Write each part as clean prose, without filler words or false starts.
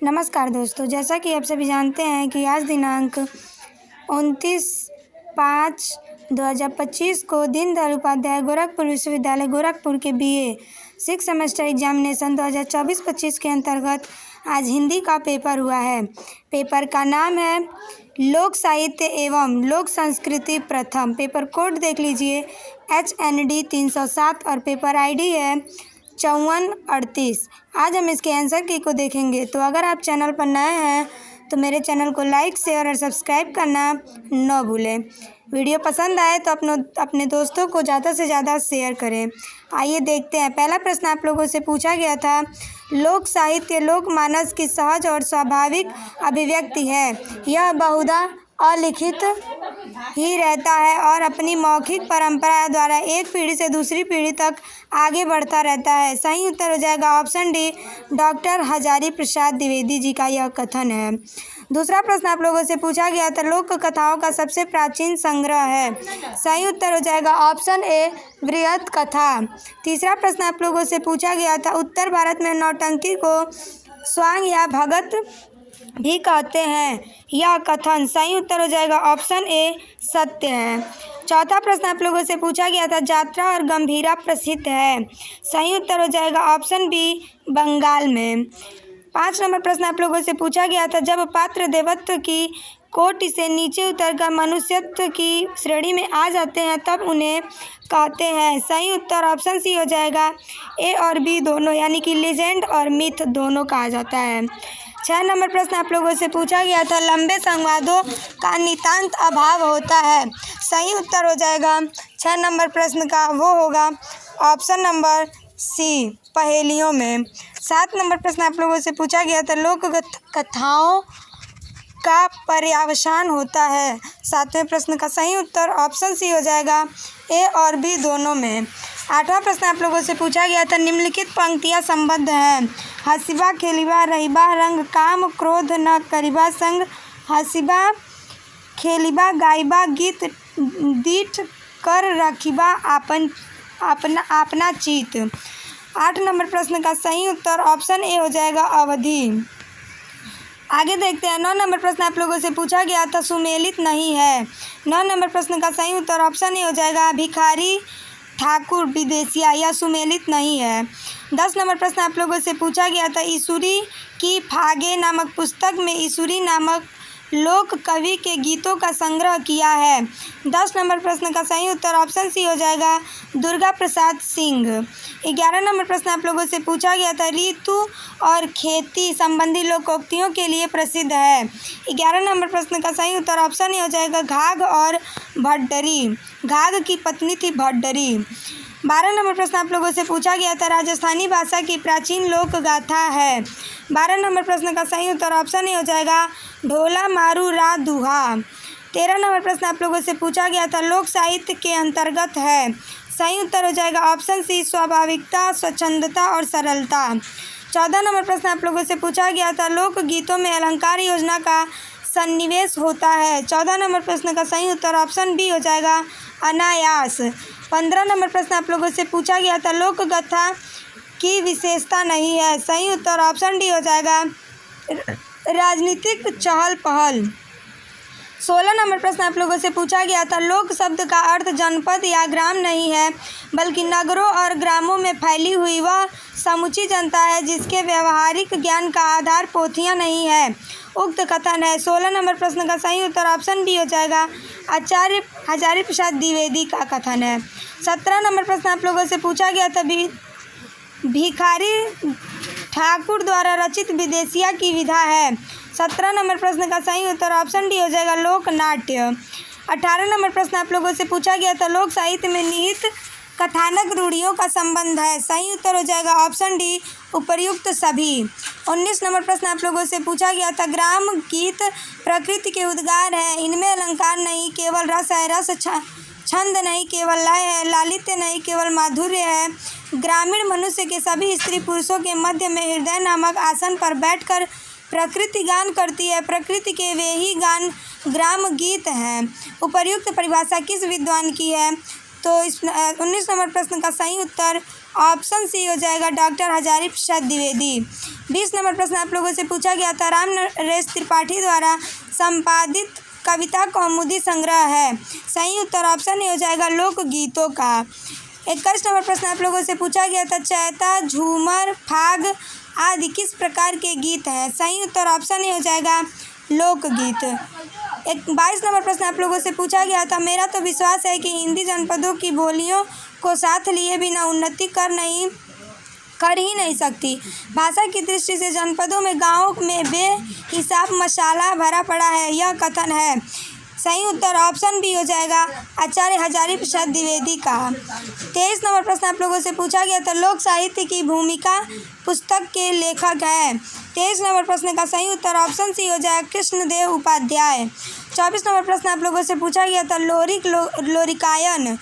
नमस्कार दोस्तों, जैसा कि आप सभी जानते हैं कि आज दिनांक 29/5/2025 को दीनदयाल उपाध्याय गोरखपुर विश्वविद्यालय गोरखपुर के BA 6 सेमेस्टर एग्जामिनेशन 2024-25 के अंतर्गत आज हिंदी का पेपर हुआ है। पेपर का नाम है लोक साहित्य एवं लोक संस्कृति प्रथम। पेपर कोड देख लीजिए HND 307 और पेपर ID है 5438। आज हम इसके आंसर की को देखेंगे। तो अगर आप चैनल पर नए हैं तो मेरे चैनल को लाइक शेयर और सब्सक्राइब करना न भूलें। वीडियो पसंद आए तो अपने दोस्तों को ज़्यादा से ज़्यादा शेयर करें। आइए देखते हैं। पहला प्रश्न आप लोगों से पूछा गया था, लोक साहित्य लोक मानस की सहज और स्वाभाविक अभिव्यक्ति है। यह बहुधा अलिखित ही रहता है और अपनी मौखिक परंपरा द्वारा एक पीढ़ी से दूसरी पीढ़ी तक आगे बढ़ता रहता है। सही उत्तर हो जाएगा option D, doctor Hazari Prasad Dwivedi ji का यह कथन है। दूसरा प्रश्न आप लोगों से पूछा गया था, लोक कथाओं का सबसे प्राचीन संग्रह है। सही उत्तर हो जाएगा ऑप्शन ए, बृहत कथा। तीसरा प्रश्न आप लोगों से पूछा गया था, उत्तर भारत में नौटंकी को स्वांग या भगत भी कहते हैं। यह कथन सही उत्तर हो जाएगा ऑप्शन ए, सत्य है। चौथा प्रश्न आप लोगों से पूछा गया था, जात्रा और गंभीरा प्रसिद्ध है। सही उत्तर हो जाएगा ऑप्शन बी, बंगाल में। 5 नंबर प्रश्न आप लोगों से पूछा गया था, जब पात्र देवत्व की कोटि से नीचे उतरकर मनुष्यत्व की श्रेणी में आ जाते हैं तब उन्हें कहते हैं। सही उत्तर ऑप्शन सी हो जाएगा, ए और बी दोनों, यानी कि लीजेंड और मिथ दोनों कहा जाता है। 6 नंबर प्रश्न आप लोगों से पूछा गया था, लंबे संवादों का नितांत अभाव होता है। सही उत्तर हो जाएगा 6 नंबर प्रश्न का वो होगा ऑप्शन नंबर सी, पहेलियों में। 7 नंबर प्रश्न आप लोगों से पूछा गया था, लोक कथाओं का पर्यावसान होता है। 7वें प्रश्न का सही उत्तर ऑप्शन सी हो जाएगा, ए और बी दोनों में। 8वां प्रश्न आप लोगों से पूछा गया था, निम्नलिखित पंक्तियां संबद्ध हैं। हसीबा खेलिबा रहिबा रंग काम क्रोध न करिबा संग, हसीबा खेलिबा गाइबा गीत दीठ कर रखिबा अपना चित। 8 नंबर प्रश्न का सही उत्तर ऑप्शन ए हो जाएगा, अवधि। आगे देखते हैं। 9 नंबर प्रश्न आप लोगों से पूछा गया था, सुमेलित नहीं है। 9 नंबर प्रश्न का सही उत्तर ऑप्शन ए हो जाएगा, भिखारी ठाकुर विदेशिया, यह सुमेलित नहीं है। 10 नंबर प्रश्न आप लोगों से पूछा गया था, ईसुरी की फागे नामक पुस्तक में ईसुरी नामक लोक कवि के गीतों का संग्रह किया है। 10 नंबर प्रश्न का सही उत्तर ऑप्शन सी हो जाएगा, दुर्गा प्रसाद सिंह। 11 नंबर प्रश्न आप लोगों से पूछा गया था, ऋतु और खेती संबंधी लोकोक्तियों के लिए प्रसिद्ध है। 11 नंबर प्रश्न का सही उत्तर ऑप्शन ए हो जाएगा, घाघ और भड्डरी। घाघ की पत्नी थी भड्डरी। 12 नंबर प्रश्न आप लोगों से पूछा गया था, राजस्थानी भाषा की प्राचीन लोक गाथा है। 12 नंबर प्रश्न का सही उत्तर ऑप्शन ए हो जाएगा, ढोला मारू रा दुहा। 13 नंबर प्रश्न आप लोगों से पूछा गया था, लोक साहित्य के अंतर्गत है। सही उत्तर हो जाएगा ऑप्शन सी, स्वाभाविकता, स्वच्छंदता और सरलता। 14 नंबर प्रश्न आप लोगों से पूछा गया था, लोक गीतों में अलंकार योजना का सन्निवेश होता है। 14 नंबर प्रश्न का सही उत्तर ऑप्शन बी हो जाएगा, अनायास। 15 नंबर प्रश्न आप लोगों से पूछा गया था, लोक गाथा की विशेषता नहीं है। सही उत्तर ऑप्शन डी हो जाएगा, राजनीतिक चहल पहल। 16 नंबर प्रश्न आप लोगों से पूछा गया था, लोक शब्द का अर्थ जनपद या ग्राम नहीं है बल्कि नगरों और ग्रामों में फैली हुई वह समूची जनता है जिसके व्यवहारिक ज्ञान का आधार पोथियां नहीं है। उक्त कथन है। 16 नंबर प्रश्न का सही उत्तर ऑप्शन बी हो जाएगा, आचार्य हजारी प्रसाद द्विवेदी का कथन है। 17 नंबर प्रश्न आप लोगों से पूछा गया था, भिखारी ठाकुर द्वारा रचित विदेशिया की विधा है। 17 नंबर प्रश्न का सही उत्तर ऑप्शन डी हो जाएगा, लोक नाट्य। 18 नंबर प्रश्न आप लोगों से पूछा गया था, लोक साहित्य में निहित कथानक रूढ़ियों का संबंध है। सही उत्तर हो जाएगा ऑप्शन डी, उपर्युक्त सभी। 19 नंबर प्रश्न आप लोगों से पूछा गया था, ग्राम गीत प्रकृति के उद्गार है, इनमें अलंकार नहीं केवल रस है, रस छंद नहीं केवल लय है, लालित्य नहीं केवल माधुर्य है। ग्रामीण मनुष्य के सभी स्त्री पुरुषों के मध्य में हृदय नामक आसन पर बैठकर प्रकृति गान करती है, प्रकृति के वे ही गान ग्राम गीत हैं। उपर्युक्त परिभाषा किस विद्वान की है? तो इस 19 नंबर प्रश्न का सही उत्तर ऑप्शन सी हो जाएगा डॉक्टर हजारी प्रसाद द्विवेदी। 20 नंबर प्रश्न आप लोगों से पूछा गया था, राम नरेश त्रिपाठी द्वारा संपादित कविता कौमुदी संग्रह है। सही उत्तर ऑप्शन ए हो जाएगा लोकगीतों का। 21 नंबर प्रश्न आप लोगों से पूछा गया था, चैता, झूमर, फाग आदि किस प्रकार के गीत हैं। सही उत्तर ऑप्शन ए हो जाएगा लोकगीत। 22 नंबर प्रश्न आप लोगों से पूछा गया था, मेरा तो विश्वास है कि हिंदी जनपदों की बोलियों को साथ लिए बिना उन्नति कर ही नहीं सकती। भाषा की दृष्टि से जनपदों में गाँव में बेहिसाब मसाला भरा पड़ा है, यह कथन है। सही उत्तर ऑप्शन बी हो जाएगा आचार्य हजारी प्रसाद द्विवेदी का। 23 नंबर प्रश्न आप लोगों से पूछा गया था, लोक साहित्य की भूमिका पुस्तक के लेखक हैं। 23 नंबर प्रश्न का सही उत्तर ऑप्शन सी हो जाएगा कृष्णदेव उपाध्याय। 24 नंबर प्रश्न आप लोगों से पूछा गया था, लोरिकायन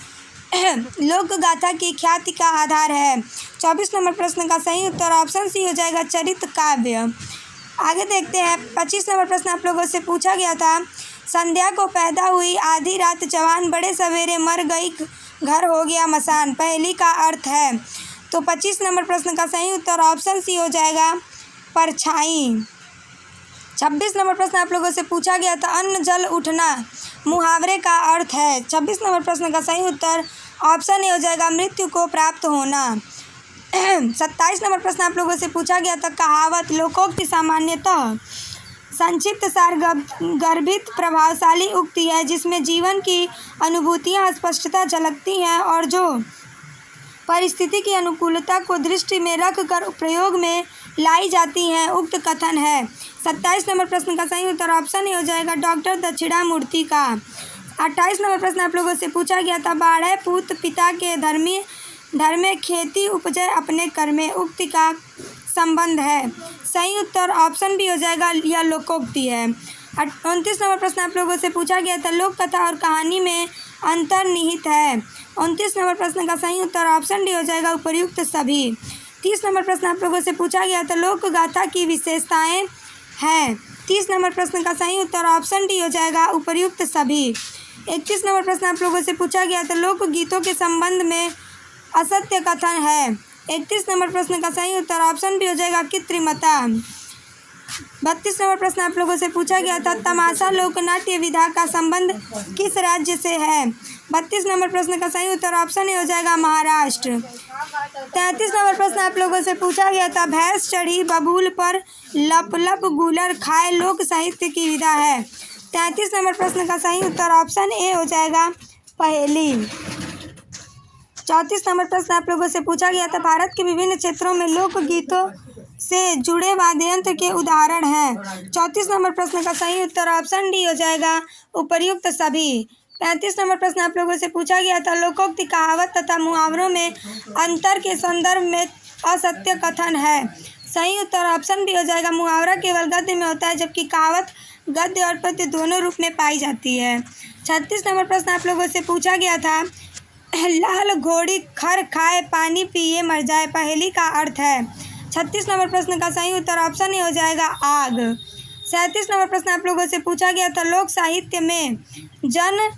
लोक गाथा की ख्याति का आधार है। 24 नंबर प्रश्न का सही उत्तर ऑप्शन सी हो जाएगा चरित काव्य। आगे देखते हैं, 25 नंबर प्रश्न आप लोगों से पूछा गया था, संध्या को पैदा हुई आधी रात जवान, बड़े सवेरे मर गई घर हो गया मसान, पहली का अर्थ है। तो 25 नंबर प्रश्न का सही उत्तर ऑप्शन सी हो जाएगा परछाई। 26 नंबर प्रश्न आप लोगों से पूछा गया था, अन्न जल उठना मुहावरे का अर्थ है। 26 नंबर प्रश्न का सही उत्तर ऑप्शन ए हो जाएगा मृत्यु को प्राप्त होना। 27 नंबर प्रश्न आप लोगों से पूछा गया था, कहावत लोकोक्ति सामान्यतः संक्षिप्त सार गर्भित प्रभावशाली उक्ति है जिसमें जीवन की अनुभूतियाँ स्पष्टता झलकती हैं और जो परिस्थिति की अनुकूलता को दृष्टि में रख कर प्रयोग में लाई जाती हैं, उक्त कथन है। 27 नंबर प्रश्न का सही उत्तर ऑप्शन ए हो जाएगा डॉक्टर दक्षिणामूर्ति का। 28 नंबर प्रश्न आप लोगों से पूछा गया था, बाढ़े पूत पिता के धर्मे खेती उपजय अपने कर्मे, उक्ति का संबंध है। सही उत्तर ऑप्शन बी हो जाएगा, यह लोकोक्ति है। 29 नंबर प्रश्न आप लोगों से पूछा गया था, लोक कथा और कहानी में अंतर निहित है। 29 नंबर प्रश्न का सही उत्तर ऑप्शन डी हो जाएगा उपर्युक्त सभी। 30 नंबर प्रश्न आप लोगों से पूछा गया था, लोक गाथा की विशेषताएं हैं। 30 नंबर प्रश्न का सही उत्तर ऑप्शन डी हो जाएगा उपर्युक्त सभी। 31 नंबर प्रश्न आप लोगों से पूछा गया था, लोक गीतों के संबंध में असत्य कथन है। 31 नंबर प्रश्न का सही उत्तर ऑप्शन बी हो जाएगा कृत्रिमता। 32 नंबर प्रश्न आप लोगों से पूछा गया था, तमाशा लोकनाट्य विधा का संबंध किस राज्य से है। 32 नंबर प्रश्न का सही उत्तर ऑप्शन ए हो जाएगा महाराष्ट्र। 33 नंबर प्रश्न आप लोगों से पूछा गया था, भैंस चढ़ी बबूल पर लप लप गूलर खाए लोक साहित्य की विधा है। 33 नंबर प्रश्न का सही उत्तर ऑप्शन ए हो जाएगा पहेली। 34 नंबर प्रश्न आप लोगों से पूछा गया था, भारत के विभिन्न क्षेत्रों में लोकगीतों से जुड़े वाद्य यंत्र के उदाहरण हैं। 34 नंबर प्रश्न का सही उत्तर ऑप्शन डी हो जाएगा उपर्युक्त सभी। 35 नंबर प्रश्न आप लोगों से पूछा गया था, लोकोक्ति कहावत तथा मुहावरों में अंतर के संदर्भ में असत्य कथन है। सही उत्तर ऑप्शन बी हो जाएगा, मुहावरा केवल गद्य में होता है जबकि कहावत गद्य और पद्य दोनों रूप में पाई जाती है। 36 नंबर प्रश्न आप लोगों से पूछा गया था, लाल घोड़ी खर खाए पानी पिए मर जाए, पहेली का अर्थ है। 36 नंबर प्रश्न का सही उत्तर ऑप्शन ए हो जाएगा आग। 37 नंबर प्रश्न आप लोगों से पूछा गया था, लोक साहित्य में जन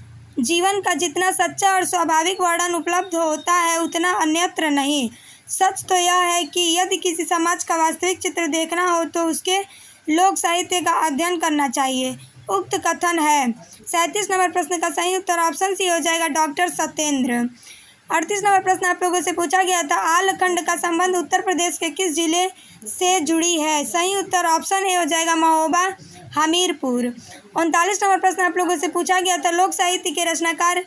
जीवन का जितना सच्चा और स्वाभाविक वर्णन उपलब्ध होता है उतना अन्यत्र नहीं। सच तो यह है कि यदि किसी समाज का वास्तविक चित्र देखना हो तो उसके लोक साहित्य का अध्ययन करना चाहिए, उक्त कथन है। 37 नंबर प्रश्न का सही उत्तर ऑप्शन सी हो जाएगा डॉक्टर सत्येंद्र। 38 नंबर प्रश्न आप लोगों से पूछा गया था, आलखंड का संबंध उत्तर प्रदेश के किस जिले से जुड़ी है। सही उत्तर ऑप्शन ए हो जाएगा महोबा हमीरपुर। 39 नंबर प्रश्न आप लोगों से पूछा गया था, लोक साहित्य के रचनाकार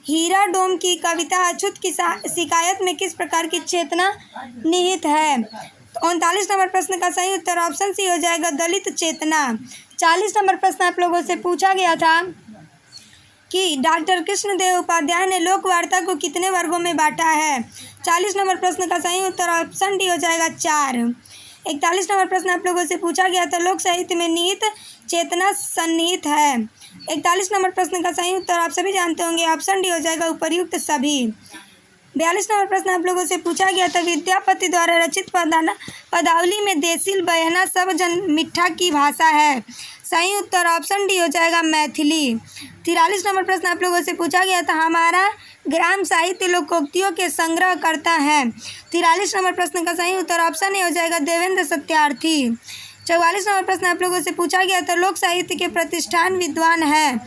हीरा डोम की कविता अछूत की शिकायत में किस प्रकार की चेतना निहित है। 39 नंबर प्रश्न का सही उत्तर ऑप्शन सी हो जाएगा दलित चेतना। 40 नंबर प्रश्न आप लोगों से पूछा गया था कि डॉक्टर कृष्णदेव उपाध्याय ने लोक वार्ता को कितने वर्गों में बांटा है। 40 नंबर प्रश्न का सही उत्तर ऑप्शन डी हो जाएगा 4। 41 नंबर प्रश्न आप लोगों से पूछा गया था, लोक साहित्य में निहित चेतना सन्निहित है। 41 नंबर प्रश्न का सही उत्तर आप सभी जानते होंगे, ऑप्शन डी हो जाएगा उपर्युक्त सभी। 42 नंबर प्रश्न आप लोगों से पूछा गया था, विद्यापति द्वारा रचित पदावली में देसिल बयाना सब जन मिठा की भाषा है। सही उत्तर ऑप्शन डी हो जाएगा मैथिली। 43 नंबर प्रश्न आप लोगों से पूछा गया था, हमारा ग्राम साहित्य लोकोक्तियों के संग्रह करता है। 43 नंबर प्रश्न का सही उत्तर ऑप्शन ए हो जाएगा देवेंद्र सत्यार्थी। 44 नंबर प्रश्न आप लोगों से पूछा गया था, लोक साहित्य के प्रतिष्ठान विद्वान है।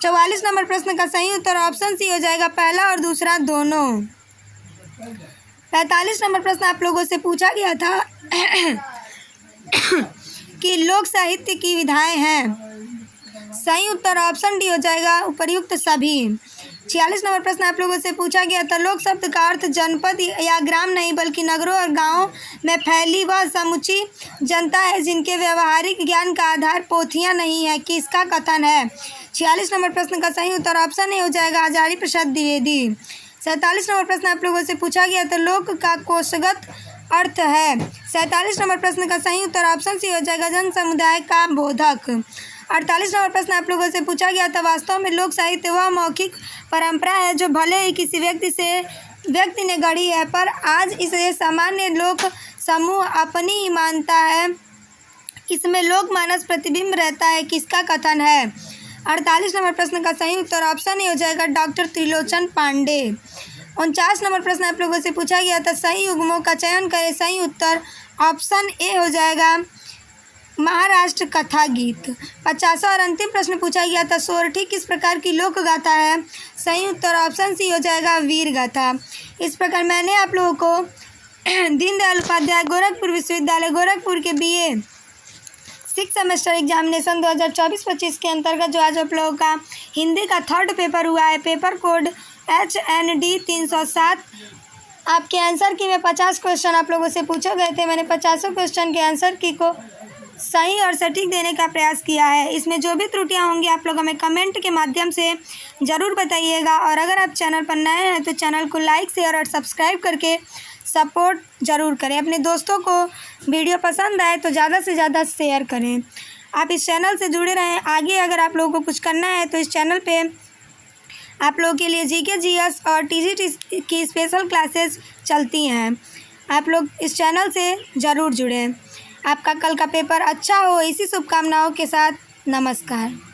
44 नंबर प्रश्न का सही उत्तर ऑप्शन सी हो जाएगा पहला और दूसरा दोनों। 45 नंबर प्रश्न आप लोगों से पूछा गया था कि लोक साहित्य की विधाएं हैं। सही उत्तर ऑप्शन डी हो जाएगा उपर्युक्त सभी। 46 नंबर प्रश्न आप लोगों से पूछा गया था, लोक शब्द का अर्थ जनपद या ग्राम नहीं बल्कि नगरों और गांवों में फैली वह समुची जनता है जिनके व्यवहारिक ज्ञान का आधार पोथियां नहीं है, किसका कथन है। 46 नंबर प्रश्न का सही उत्तर ऑप्शन ए हो जाएगा हजारी प्रसाद द्विवेदी। 47 नंबर प्रश्न आप लोगों से पूछा गया था, लोक का कोशगत अर्थ है। 47 नंबर प्रश्न का सही उत्तर ऑप्शन सी हो जाएगा जन समुदाय का बोधक। 48 नंबर प्रश्न आप लोगों से पूछा गया था, वास्तव में लोक साहित्य वह मौखिक परंपरा है जो भले ही किसी व्यक्ति ने गढ़ी है, पर आज इसे सामान्य लोक समूह अपनी ही मानता है। इसमें लोक मानस प्रतिबिंब रहता है, किसका कथन है। 48 नंबर प्रश्न का सही उत्तर ऑप्शन ए हो जाएगा डॉक्टर त्रिलोचन पांडे। 49 नंबर प्रश्न आप लोगों से पूछा गया था, सही युग्मों का चयन करें। सही उत्तर ऑप्शन ए हो जाएगा महाराष्ट्र कथा गीत। 50वां और अंतिम प्रश्न पूछा गया था, सोरठी किस प्रकार की लोक गाथा है। सही उत्तर ऑप्शन सी हो जाएगा वीर गाथा। इस प्रकार मैंने आप लोगों को दीनदयाल उपाध्याय गोरखपुर विश्वविद्यालय गोरखपुर के BA 6 सेमेस्टर एग्जामिनेशन 2024-25 के अंतर्गत जो आज आप लोगों का हिंदी का 3rd पेपर हुआ है, पेपर कोड HND 307। आपके आंसर की में 50 क्वेश्चन आप लोगों से पूछे गए थे। मैंने 50 क्वेश्चन के आंसर की को सही और सटीक देने का प्रयास किया है। इसमें जो भी त्रुटियां होंगी आप लोग हमें कमेंट के माध्यम से ज़रूर बताइएगा, और अगर आप चैनल पर नए हैं तो चैनल को लाइक शेयर और सब्सक्राइब करके सपोर्ट ज़रूर करें। अपने दोस्तों को वीडियो पसंद आए तो ज़्यादा से ज़्यादा शेयर करें। आप इस चैनल से जुड़े रहें। आगे अगर आप लोगों को कुछ करना है तो इस चैनल पे आप लोगों के लिए GK GS और TGT की स्पेशल क्लासेस चलती हैं। आप लोग इस चैनल से ज़रूर जुड़ें। आपका कल का पेपर अच्छा हो, इसी शुभकामनाओं के साथ नमस्कार।